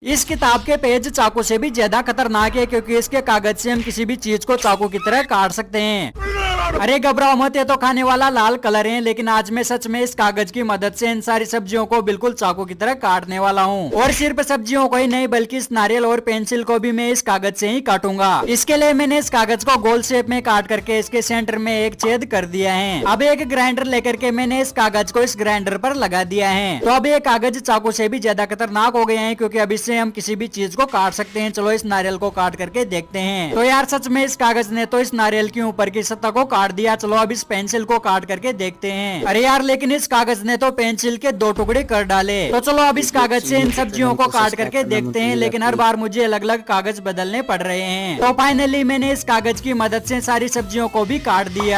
इस किताब के पेज चाकू से भी ज्यादा खतरनाक है क्योंकि इसके कागज से हम किसी भी चीज को चाकू की तरह काट सकते हैं। अरे घबराओ मत, ये तो खाने वाला लाल कलर है, लेकिन आज मैं सच में इस कागज की मदद से इन सारी सब्जियों को बिल्कुल चाकू की तरह काटने वाला हूँ। और सिर्फ सब्जियों को ही नहीं बल्कि इस नारियल और पेंसिल को भी मैं इस कागज से ही काटूंगा। इसके लिए मैंने इस कागज को गोल शेप में काट करके इसके सेंटर में एक छेद कर दिया है। अब एक ग्राइंडर लेकर के मैंने इस कागज को इस ग्राइंडर पर लगा दिया है। तो अब ये कागज चाकू से भी ज्यादा खतरनाक हो गए हैं क्योंकि अब इससे हम किसी भी चीज को काट सकते हैं। चलो इस नारियल को काट करके देखते हैं। तो यार सच में इस कागज ने तो इस नारियल के ऊपर की सतह को काट दिया। चलो अब इस पेंसिल को काट करके देखते हैं। अरे यार लेकिन इस कागज ने तो पेंसिल के 2 टुकड़े कर डाले। तो चलो अब इस कागज से इन सब्जियों को काट करके देखते हैं, लेकिन हर बार मुझे अलग अलग कागज बदलने पड़ रहे हैं। तो फाइनली मैंने इस कागज की मदद से सारी सब्जियों को भी काट दिया।